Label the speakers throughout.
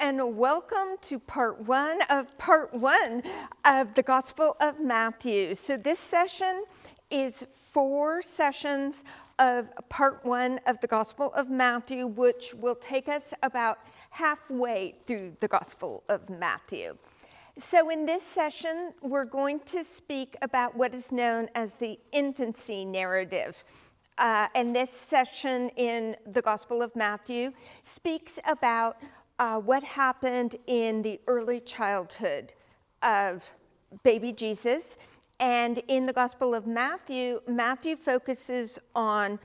Speaker 1: and welcome to part one of the Gospel of Matthew. So this session is 4 sessions of part 1 of the Gospel of Matthew, which will take us about halfway through the Gospel of Matthew. So in this session, we're going to speak about what is known as the infancy narrative. And this session in the Gospel of Matthew speaks about what happened in the early childhood of baby Jesus. And in the Gospel of Matthew, Matthew focuses on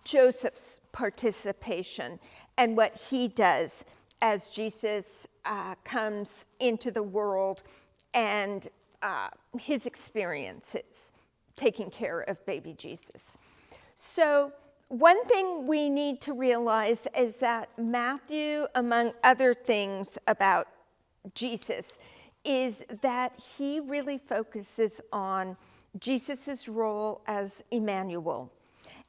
Speaker 1: Joseph's participation and what he does as Jesus comes into the world and his experiences taking care of baby Jesus. So one thing we need to realize is that Matthew, among other things about Jesus, is that he really focuses on Jesus's role as Emmanuel.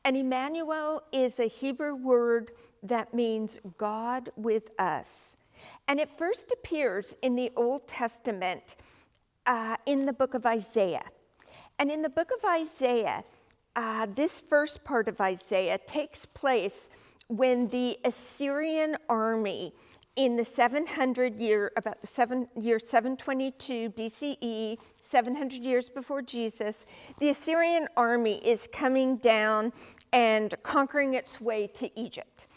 Speaker 1: And Emmanuel is a Hebrew word that means God with us. And it first appears in the Old Testament in the book of Isaiah. And in the book of Isaiah, this first part of Isaiah takes place when the Assyrian army in the 722 BCE, 700 years before Jesus, the Assyrian army is coming down and conquering its way to Egypt.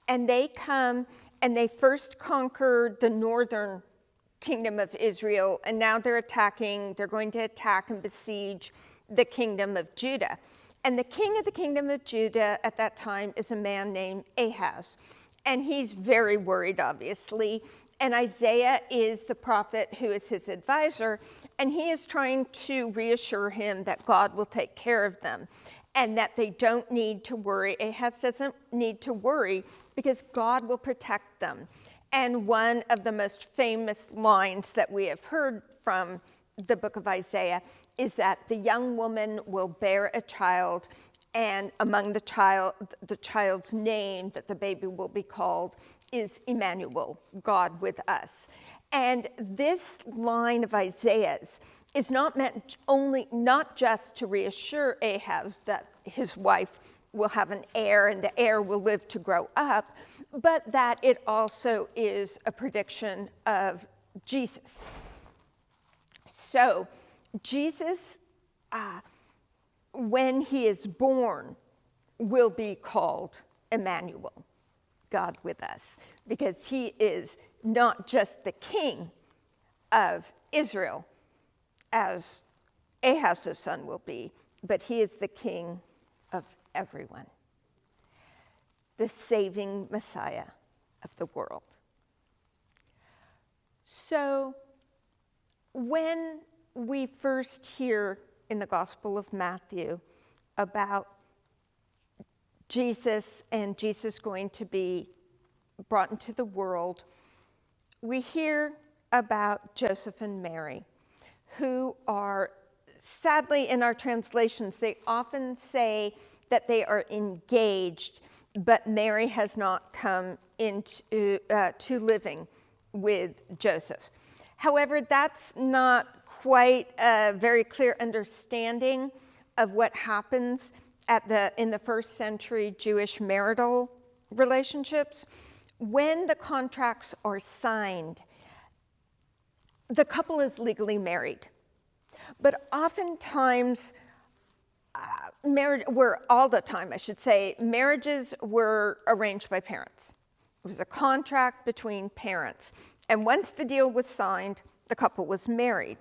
Speaker 1: And they come and they first conquer the northern kingdom of Israel, and now they're going to attack and besiege the kingdom of Judah. And the king of the kingdom of Judah at that time is a man named Ahaz. And he's very worried, obviously. And Isaiah is the prophet who is his advisor, and he is trying to reassure him that God will take care of them and that they don't need to worry. Ahaz doesn't need to worry because God will protect them. And one of the most famous lines that we have heard from the book of Isaiah is that the young woman will bear a child, and among the child's name that the baby will be called is Emmanuel, God with us. And this line of Isaiah's is not just to reassure Ahaz that his wife will have an heir and the heir will live to grow up, but that it also is a prediction of Jesus. So Jesus, when he is born, will be called Emmanuel, God with us, because he is not just the king of Israel, as Ahaz's son will be, but he is the king of everyone, the saving Messiah of the world. So when we first hear in the Gospel of Matthew about Jesus and Jesus going to be brought into the world, we hear about Joseph and Mary, who are, sadly in our translations, they often say that they are engaged, but Mary has not come into to living with Joseph. However, that's not quite a very clear understanding of what happens in the first century Jewish marital relationships. When the contracts are signed, the couple is legally married. But oftentimes, marriages were arranged by parents. It was a contract between parents. And once the deal was signed, the couple was married.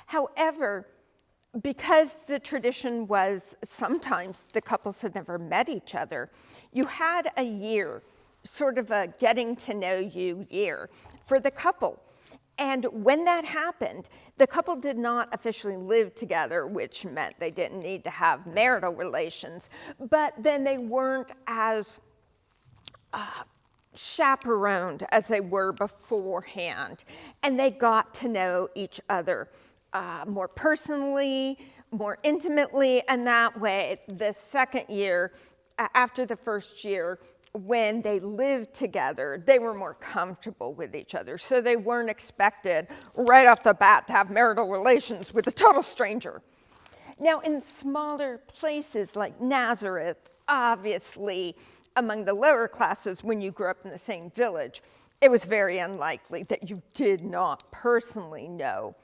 Speaker 1: However, because the tradition was sometimes the couples had never met each other, you had a year, sort of a getting to know you year for the couple. And when that happened, the couple did not officially live together, which meant they didn't need to have marital relations, but then they weren't as chaperoned as they were beforehand. And they got to know each other more personally, more intimately, and that way the second year, after the first year, when they lived together, they were more comfortable with each other. So they weren't expected right off the bat to have marital relations with a total stranger. Now, in smaller places like Nazareth, obviously among the lower classes, when you grew up in the same village, it was very unlikely that you did not personally know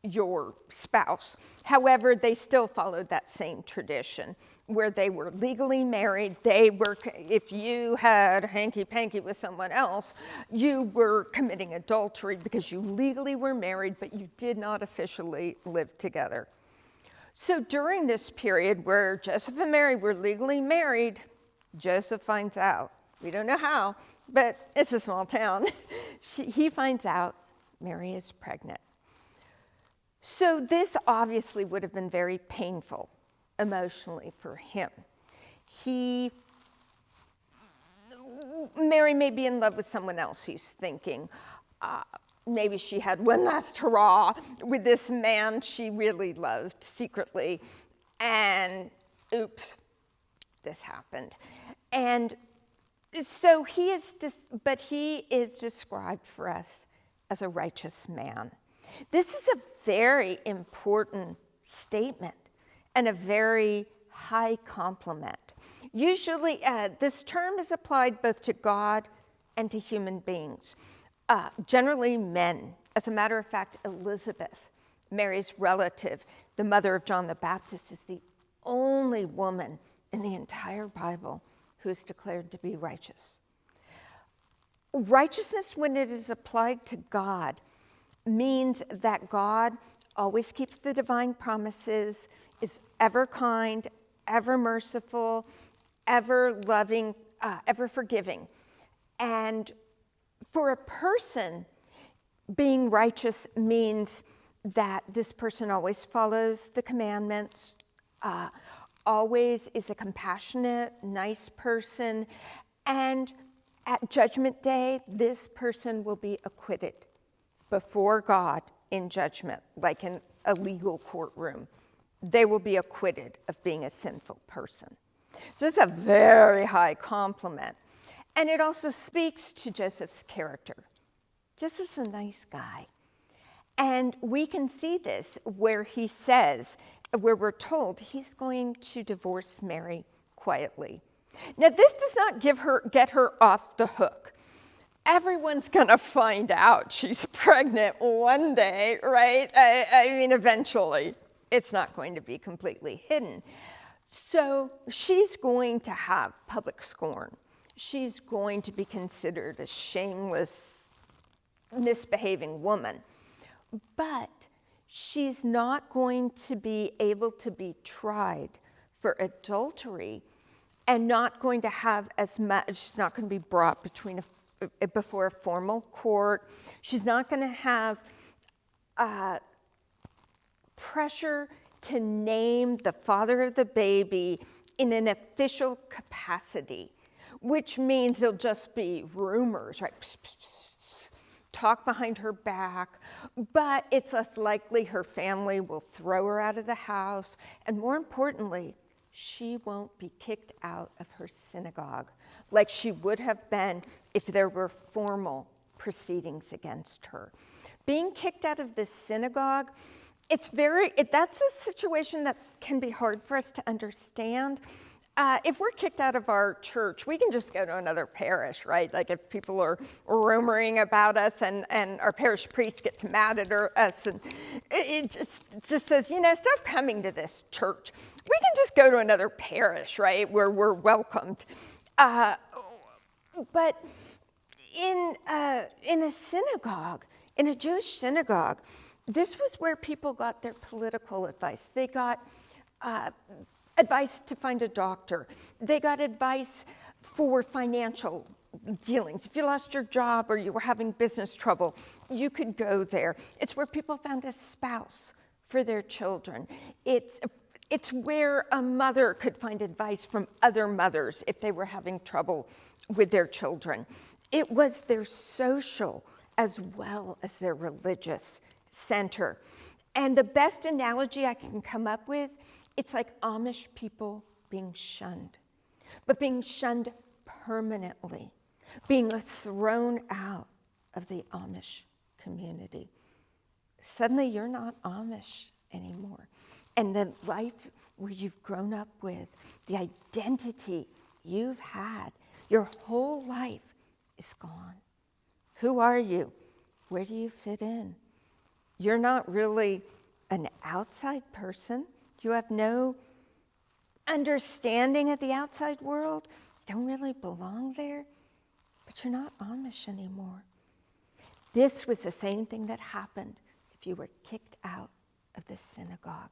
Speaker 1: your spouse. However, they still followed that same tradition where they were legally married. If you had hanky-panky with someone else, you were committing adultery because you legally were married, but you did not officially live together. So during this period where Joseph and Mary were legally married, Joseph finds out. We don't know how, but it's a small town. He finds out Mary is pregnant. So this obviously would have been very painful emotionally for him. Mary may be in love with someone else, he's thinking. Maybe she had one last hurrah with this man she really loved secretly, and oops, this happened. And so he is described for us as a righteous man. This is a very important statement and a very high compliment. Usually, this term is applied both to God and to human beings, generally men. As a matter of fact, Elizabeth, Mary's relative, the mother of John the Baptist, is the only woman in the entire Bible who is declared to be righteous. Righteousness, when it is applied to God, means that God always keeps the divine promises, is ever kind, ever merciful, ever loving, ever forgiving. And for a person, being righteous means that this person always follows the commandments, always is a compassionate, nice person, and at Judgment Day, this person will be acquitted before God in judgment, like in a legal courtroom. They will be acquitted of being a sinful person. So it's a very high compliment. And it also speaks to Joseph's character. Joseph's a nice guy. And we can see this where where we're told he's going to divorce Mary quietly. Now, this does not get her off the hook. Everyone's going to find out she's pregnant one day, right? I mean, eventually. It's not going to be completely hidden. So she's going to have public scorn. She's going to be considered a shameless, misbehaving woman. But she's not going to be able to be tried for adultery and not going to have as much, she's not going to be brought before a formal court. She's not going to have pressure to name the father of the baby in an official capacity, which means there'll just be rumors, right? Psst, psst, psst, talk behind her back, but it's less likely her family will throw her out of the house, and more importantly, she won't be kicked out of her synagogue like she would have been if there were formal proceedings against her. Being kicked out of this synagogue, that's a situation that can be hard for us to understand. If we're kicked out of our church, we can just go to another parish, right? Like if people are rumoring about us and our parish priest gets mad at us and it just says, stop coming to this church. We can just go to another parish, right, where we're welcomed. But in a synagogue, in a Jewish synagogue, this was where people got their political advice. They got advice to find a doctor. They got advice for financial dealings. If you lost your job or you were having business trouble, you could go there. It's where people found a spouse for their children. It's where a mother could find advice from other mothers if they were having trouble with their children. It was their social as well as their religious center. And the best analogy I can come up with, it's like Amish people being shunned, but being shunned permanently being thrown out of the Amish community. Suddenly you're not Amish anymore. And the life where you've grown up with, the identity you've had, your whole life is gone. Who are you? Where do you fit in? You're not really an outside person. You have no understanding of the outside world. You don't really belong there, but you're not Amish anymore. This was the same thing that happened if you were kicked out of the synagogue.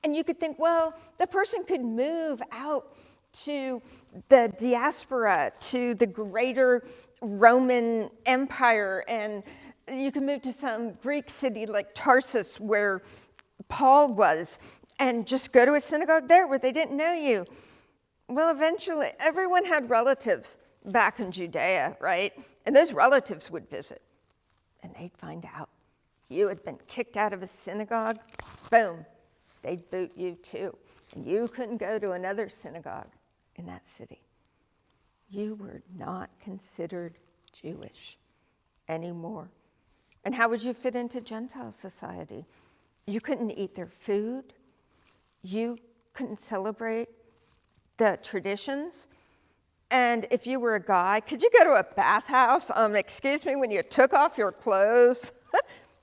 Speaker 1: And you could think, well, the person could move out to the diaspora, to the greater Roman Empire, and you can move to some Greek city like Tarsus where Paul was, and just go to a synagogue there where they didn't know you. Well, eventually, everyone had relatives back in Judea, right? And those relatives would visit, and they'd find out you had been kicked out of a synagogue. Boom, they'd boot you too. And you couldn't go to another synagogue in that city. You were not considered Jewish anymore. And how would you fit into Gentile society? You couldn't eat their food. You couldn't celebrate the traditions. And if you were a guy, could you go to a bathhouse? Excuse me, when you took off your clothes?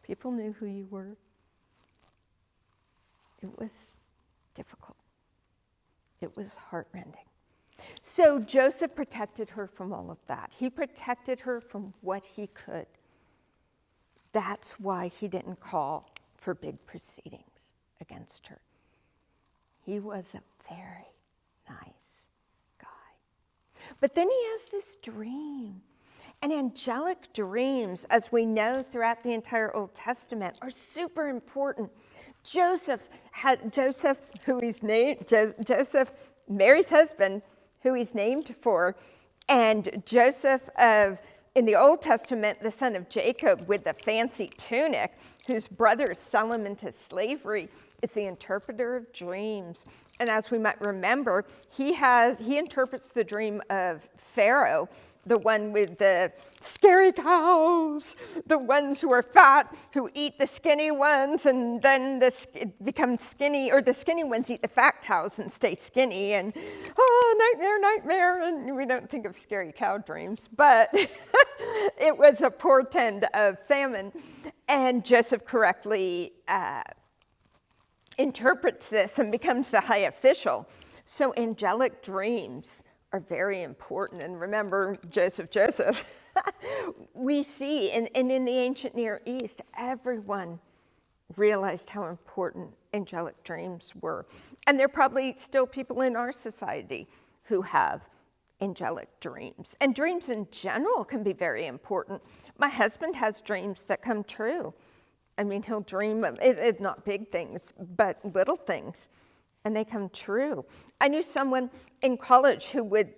Speaker 1: People knew who you were. It was difficult. It was heartrending. So Joseph protected her from all of that. He protected her from what he could. That's why he didn't call for big proceedings against her. He was a very nice guy. But then he has this dream. And angelic dreams, as we know throughout the entire Old Testament, are super important. Joseph, Mary's husband, who he's named for, and Joseph in the Old Testament, the son of Jacob with the fancy tunic, whose brothers sell him into slavery, is the interpreter of dreams. And as we might remember, he interprets the dream of Pharaoh, the one with the scary cows, the ones who are fat, who eat the skinny ones, and then it becomes skinny, or the skinny ones eat the fat cows and stay skinny, and nightmare, and we don't think of scary cow dreams, but it was a portend of famine. And Joseph correctly interprets this and becomes the high official. So angelic dreams are very important. And remember, Joseph, we see, and in the ancient Near East, everyone realized how important angelic dreams were. And there are probably still people in our society who have angelic dreams. And dreams in general can be very important. My husband has dreams that come true. I mean, he'll dream of, it's not big things, but little things, and they come true. I knew someone in college who would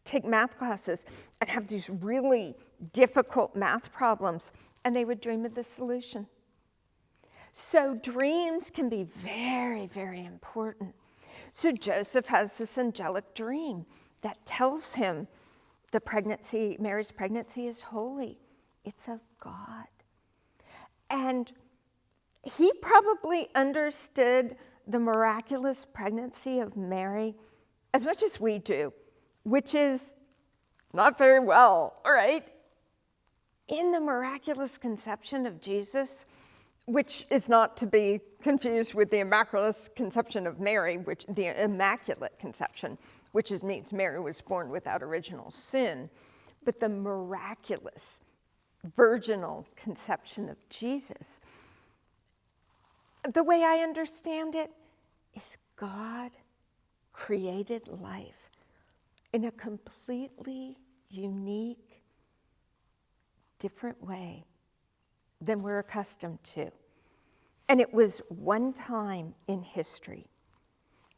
Speaker 1: take math classes and have these really difficult math problems, and they would dream of the solution. So dreams can be very, very important. So Joseph has this angelic dream that tells him Mary's pregnancy is holy. It's of God. And he probably understood the miraculous pregnancy of Mary as much as we do, which is not very well, all right? In the miraculous conception of Jesus, which is not to be confused with the immaculate conception of Mary, the immaculate conception, which means Mary was born without original sin, but the miraculous virginal conception of Jesus. The way I understand it is God created life in a completely unique, different way than we're accustomed to. And it was one time in history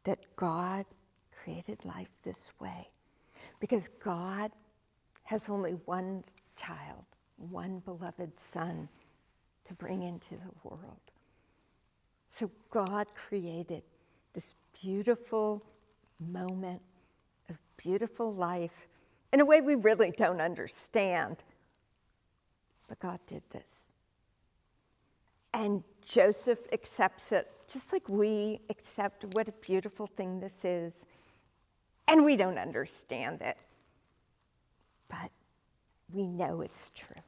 Speaker 1: that God created life this way, because God has only one child, one beloved son to bring into the world. So God created this beautiful moment of beautiful life in a way we really don't understand. But God did this. And Joseph accepts it, just like we accept what a beautiful thing this is. And we don't understand it. But we know it's true.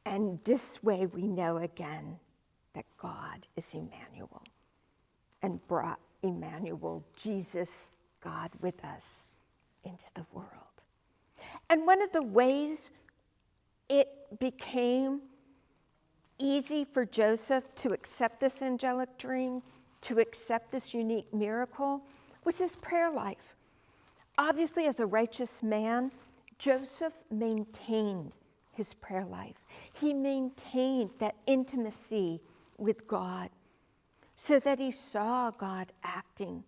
Speaker 1: And this way we know again that God is Emmanuel and brought Emmanuel, Jesus, God with us, into the world. And one of the ways it became easy for Joseph to accept this angelic dream, to accept this unique miracle, was his prayer life. Obviously, as a righteous man, Joseph maintained his prayer life. He maintained that intimacy with God so that he saw God acting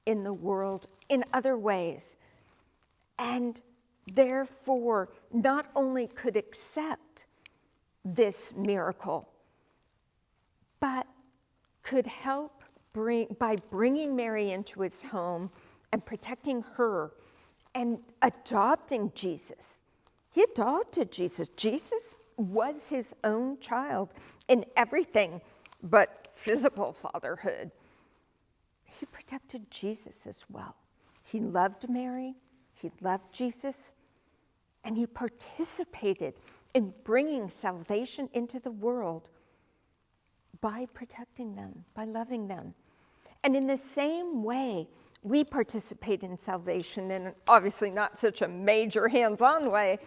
Speaker 1: in the world in other ways, and therefore not only could accept this miracle, but could help by bringing Mary into his home and protecting her and adopting Jesus. He adopted Jesus. Jesus was his own child in everything but physical fatherhood. He protected Jesus as well. He loved Mary, he loved Jesus, and he participated in bringing salvation into the world by protecting them, by loving them. And in the same way, we participate in salvation in obviously not such a major hands-on way,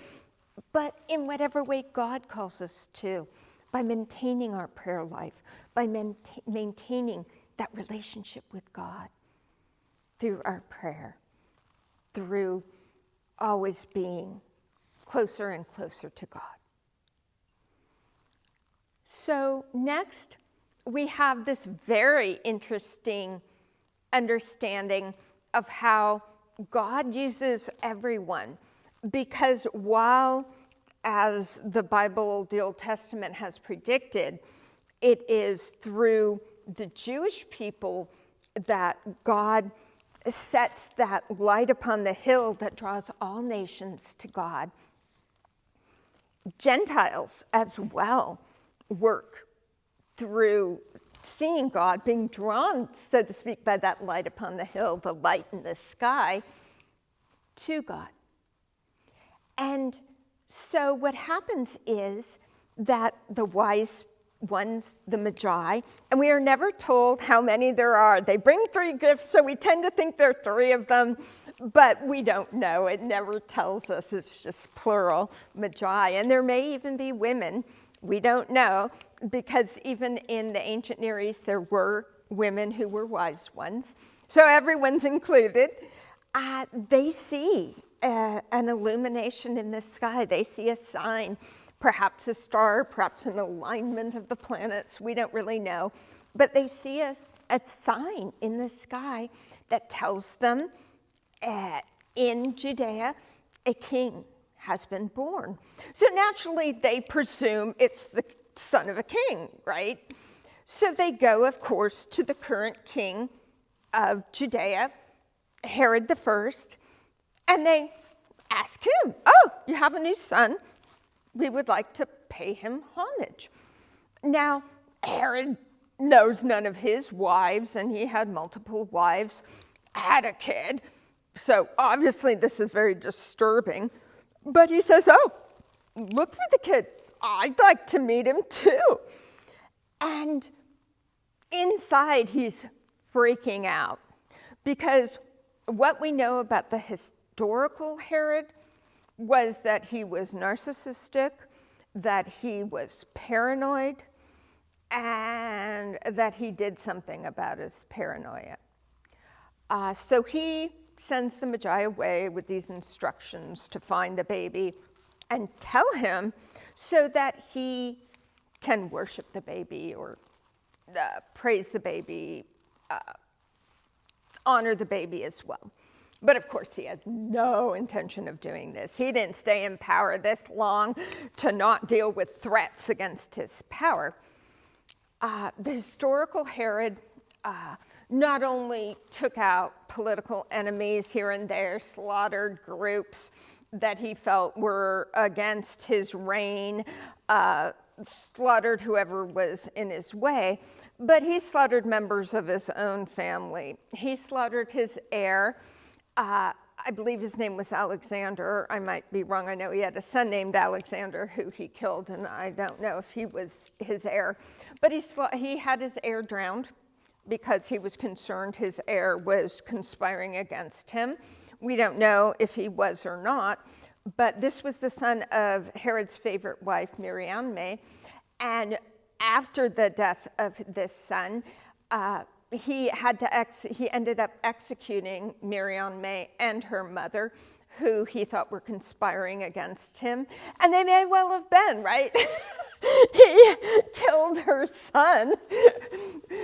Speaker 1: but in whatever way God calls us to, by maintaining our prayer life, by maintaining that relationship with God through our prayer, through always being closer and closer to God. So next, we have this very interesting understanding of how God uses everyone, because while, as the Bible, the Old Testament has predicted, it is through the Jewish people that God sets that light upon the hill that draws all nations to God. Gentiles as well work through seeing God, being drawn, so to speak, by that light upon the hill, the light in the sky, to God. And so what happens is that the wise ones, the Magi, and we are never told how many there are. They bring 3 gifts, so we tend to think there are 3 of them, but we don't know. It never tells us. It's just plural, Magi. And there may even be women. We don't know, because even in the ancient Near East, there were women who were wise ones. So everyone's included. They see an illumination in the sky. They see a sign, perhaps a star, perhaps an alignment of the planets. We don't really know. But they see a sign in the sky that tells them in Judea, a king has been born. So naturally, they presume it's the son of a king, right? So they go, of course, to the current king of Judea, Herod the First, and they ask him, "Oh, you have a new son. We would like to pay him homage." Now, Herod knows none of his wives, and he had multiple wives, had a kid. So obviously this is very disturbing. But he says, "Oh, look for the kid. I'd like to meet him too." And inside he's freaking out, because what we know about the historical Herod was that he was narcissistic, that he was paranoid, and that he did something about his paranoia. So he sends the Magi away with these instructions to find the baby and tell him, so that he can worship the baby or praise the baby, honor the baby as well. But of course, he has no intention of doing this. He didn't stay in power this long to not deal with threats against his power. The historical Herod not only took out political enemies here and there, slaughtered groups that he felt were against his reign, slaughtered whoever was in his way, but he slaughtered members of his own family. He slaughtered his heir. I believe his name was Alexander. I might be wrong. I know he had a son named Alexander who he killed, and I don't know if he was his heir. But he had his heir drowned because he was concerned his heir was conspiring against him. We don't know if he was or not, but this was the son of Herod's favorite wife, Mariamne. And after the death of this son, he ended up executing Mariamne and her mother, who he thought were conspiring against him. And they may well have been, right? He killed her son.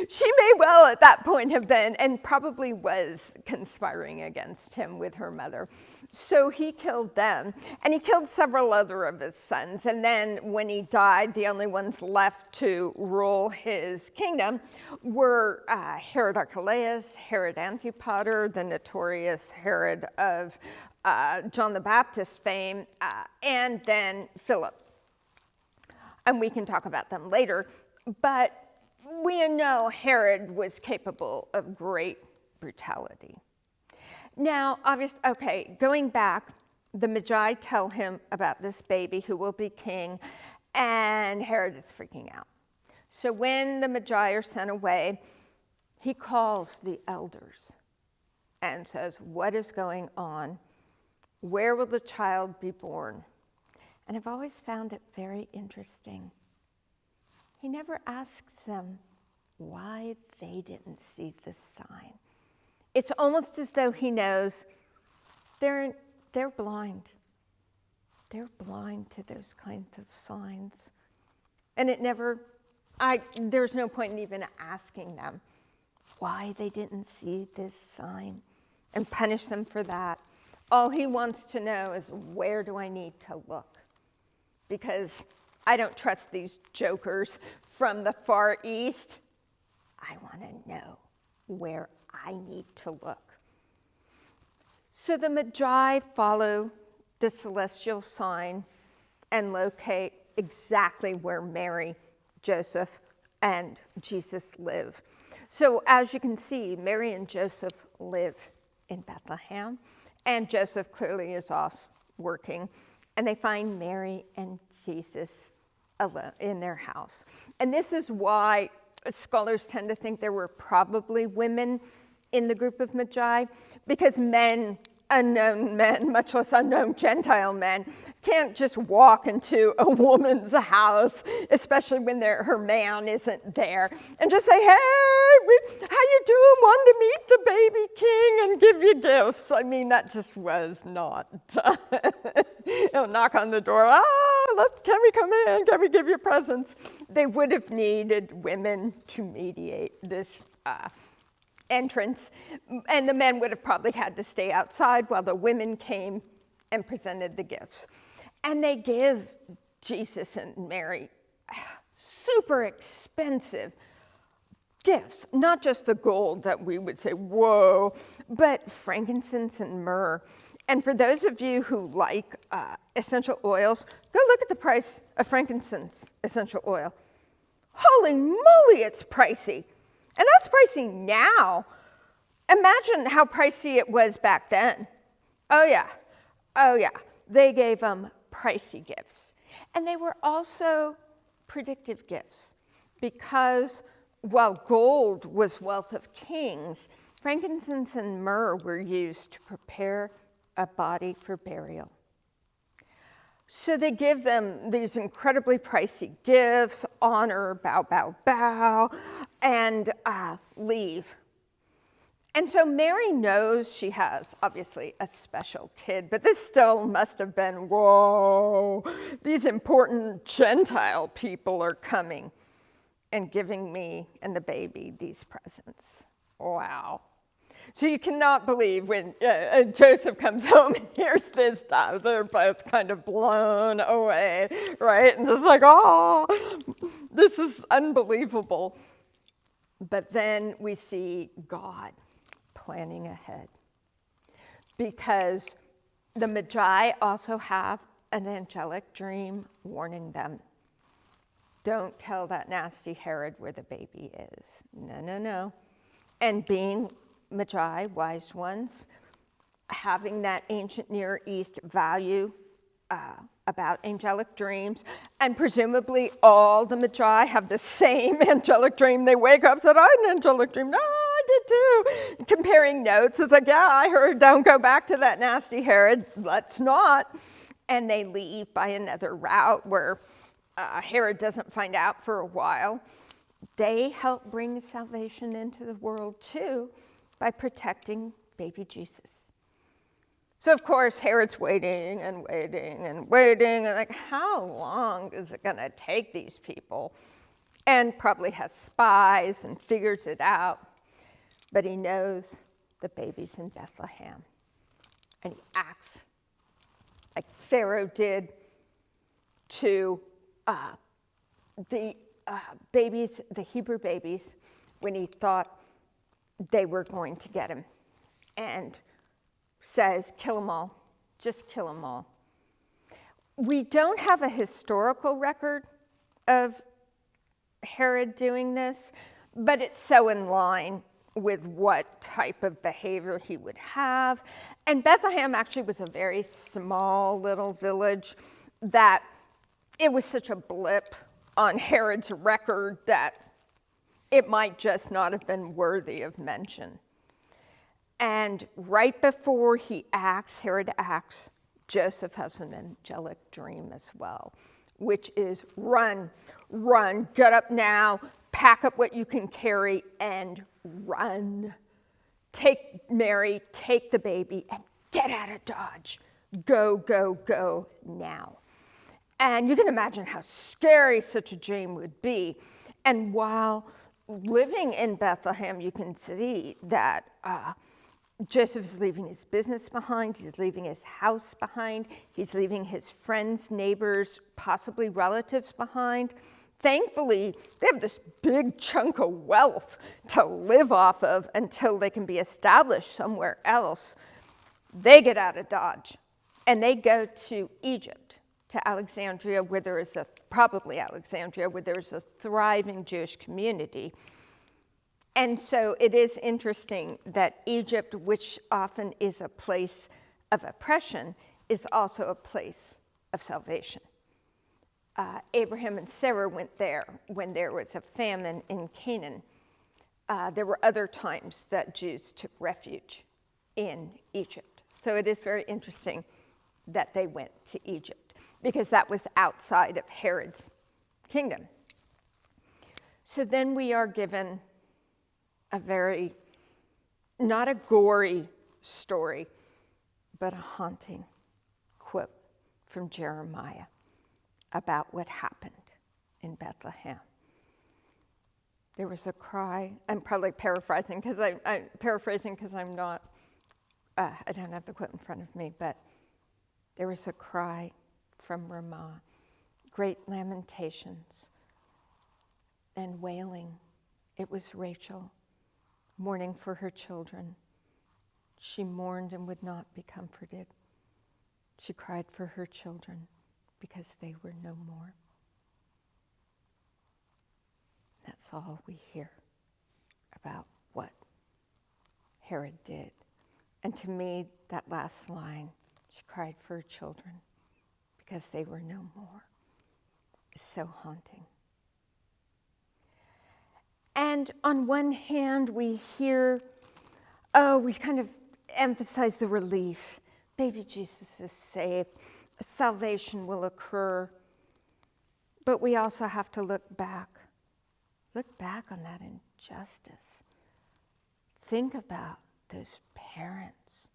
Speaker 1: She may well at that point have been, and probably was, conspiring against him with her mother. So he killed them, and he killed several other of his sons. And then when he died, the only ones left to rule his kingdom were Herod Archelaus, Herod Antipater, the notorious Herod of John the Baptist fame, and then Philip. And we can talk about them later, but we know Herod was capable of great brutality. Now, going back, the Magi tell him about this baby who will be king, and Herod is freaking out. So when the Magi are sent away, he calls the elders and says, "What is going on? Where will the child be born?" And I've always found it very interesting. He never asks them why they didn't see the sign. It's almost as though he knows they're blind. They're blind to those kinds of signs. And there's no point in even asking them why they didn't see this sign and punish them for that. All he wants to know is, where do I need to look? Because I don't trust these jokers from the Far East. I want to know where I need to look. So the Magi follow the celestial sign and locate exactly where Mary, Joseph, and Jesus live. So as you can see, Mary and Joseph live in Bethlehem, and Joseph clearly is off working. And they find Mary and Jesus alone in their house. And this is why scholars tend to think there were probably women in the group of Magi, because unknown men, much less unknown Gentile men, can't just walk into a woman's house, especially when her man isn't there, and just say, "Hey, how you doing? Wanted to meet the baby king and give you gifts." I mean, that just was not. Knock on the door. Can we come in? Can we give you presents? They would have needed women to mediate this entrance, and the men would have probably had to stay outside while the women came and presented the gifts. And they give Jesus and Mary super expensive gifts, not just the gold that we would say, whoa, but frankincense and myrrh. And for those of you who like essential oils, go look at the price of frankincense essential oil. Holy moly, it's pricey. And that's pricey now. Imagine how pricey it was back then. Oh yeah. They gave them pricey gifts. And they were also predictive gifts, because while gold was wealth of kings, frankincense and myrrh were used to prepare a body for burial. So they give them these incredibly pricey gifts, honor, bow, bow, bow, and leave. And so Mary knows she has, obviously, a special kid, but this still must have been, whoa, these important Gentile people are coming and giving me and the baby these presents. Wow. So you cannot believe when Joseph comes home and hears this stuff, they're both kind of blown away, right? And just like, oh, this is unbelievable. But then we see God planning ahead, because the Magi also have an angelic dream warning them. Don't tell that nasty Herod where the baby is. No, no, no. And being Magi, wise ones, having that ancient Near East value about angelic dreams, and presumably all the Magi have the same angelic dream. They wake up and said, I had an angelic dream. No, I did too. Comparing notes, it's like, yeah, I heard, don't go back to that nasty Herod. Let's not. And they leave by another route where Herod doesn't find out for a while. They help bring salvation into the world too by protecting baby Jesus. So of course, Herod's waiting and waiting and waiting, and like, how long is it gonna take these people? And probably has spies and figures it out, but he knows the baby's in Bethlehem. And he acts like Pharaoh did to the babies, the Hebrew babies, when he thought they were going to get him. And says, kill them all, just kill them all. We don't have a historical record of Herod doing this, but it's so in line with what type of behavior he would have. And Bethlehem actually was a very small little village that it was such a blip on Herod's record that it might just not have been worthy of mention. And right before Herod acts, Joseph has an angelic dream as well, which is run, get up now, pack up what you can carry and run. Take Mary, take the baby, and get out of Dodge. Go, go, go now. And you can imagine how scary such a dream would be. And while living in Bethlehem, you can see that Joseph is leaving his business behind, he's leaving his house behind, he's leaving his friends, neighbors, possibly relatives behind. Thankfully, they have this big chunk of wealth to live off of until they can be established somewhere else. They get out of Dodge and they go to Egypt, to Alexandria, where there is probably Alexandria, where there's a thriving Jewish community. And so it is interesting that Egypt, which often is a place of oppression, is also a place of salvation. Abraham and Sarah went there when there was a famine in Canaan. There were other times that Jews took refuge in Egypt. So it is very interesting that they went to Egypt, because that was outside of Herod's kingdom. So then we are given a very, not a gory story, but a haunting quote from Jeremiah about what happened in Bethlehem. There was a cry. I'm probably paraphrasing because I'm not, I don't have the quote in front of me, but there was a cry from Ramah, great lamentations and wailing. It was Rachel mourning for her children. She mourned and would not be comforted. She cried for her children because they were no more. That's all we hear about what Herod did. And to me, that last line, she cried for her children because they were no more, is so haunting. And on one hand, we hear, we kind of emphasize the relief. Baby Jesus is safe. Salvation will occur. But we also have to look back. Look back on that injustice. Think about those parents.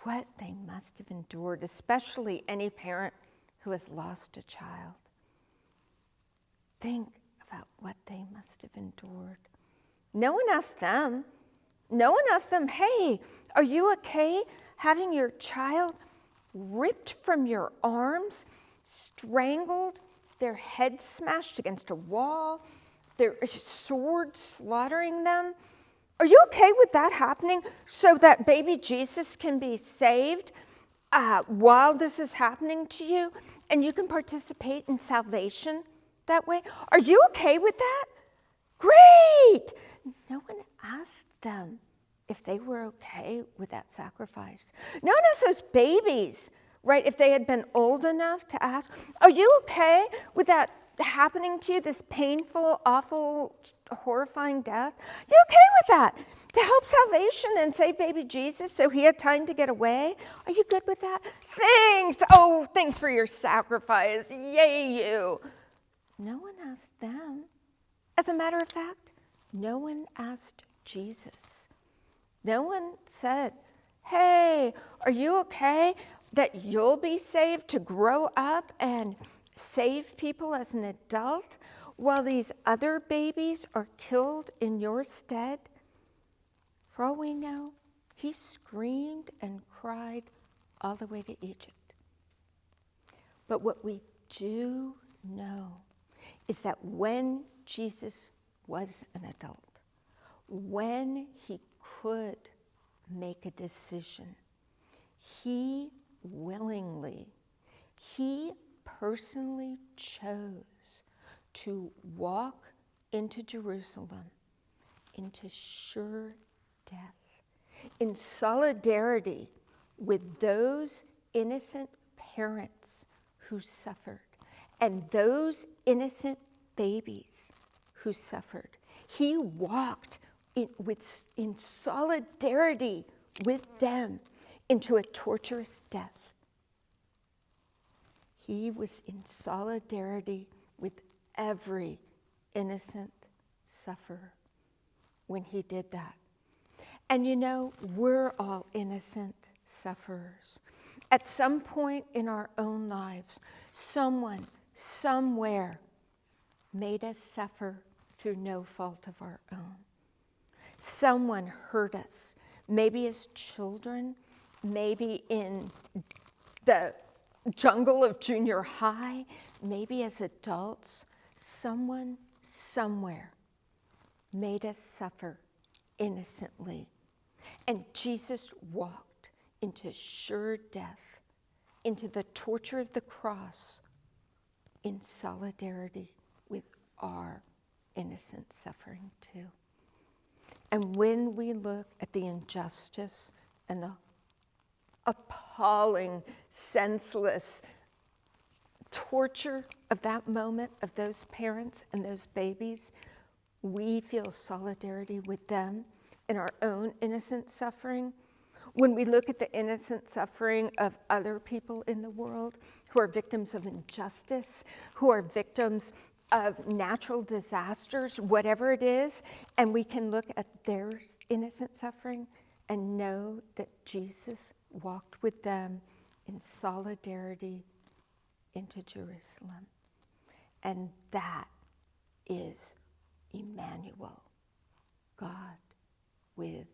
Speaker 1: What they must have endured, especially any parent who has lost a child. Think about what they must have endured. No one asked them. No one asked them, hey, are you okay having your child ripped from your arms, strangled, their head smashed against a wall, There is sword slaughtering them. Are you okay with that happening so that baby Jesus can be saved while this is happening to you and you can participate in salvation that way? Are you okay with that? Great! No one asked them if they were okay with that sacrifice. No one asked those babies, right, if they had been old enough to ask, are you okay with that happening to you, this painful, awful, horrifying death? You okay with that? To help salvation and save baby Jesus so he had time to get away? Are you good with that? Thanks! Oh, thanks for your sacrifice. Yay, you. No one asked them. As a matter of fact, no one asked Jesus. No one said, hey, are you okay that you'll be saved to grow up and save people as an adult while these other babies are killed in your stead? For all we know, he screamed and cried all the way to Egypt. But what we do know is that when Jesus was an adult, when he could make a decision, he willingly, he personally chose to walk into Jerusalem into sure death in solidarity with those innocent parents who suffered and those innocent babies who suffered. He walked in solidarity with them into a torturous death. He was in solidarity with every innocent sufferer when he did that. And you know, we're all innocent sufferers. At some point in our own lives, someone, somewhere, made us suffer through no fault of our own. Someone hurt us, maybe as children, maybe in the jungle of junior high, maybe as adults. Someone, somewhere, made us suffer innocently. And Jesus walked into sure death, into the torture of the cross, in solidarity with our innocent suffering too. And when we look at the injustice and the appalling, senseless torture of that moment of those parents and those babies, we feel solidarity with them in our own innocent suffering. When we look at the innocent suffering of other people in the world who are victims of injustice, who are victims of natural disasters, whatever it is, and we can look at their innocent suffering and know that Jesus walked with them in solidarity into Jerusalem. And that is Emmanuel, God with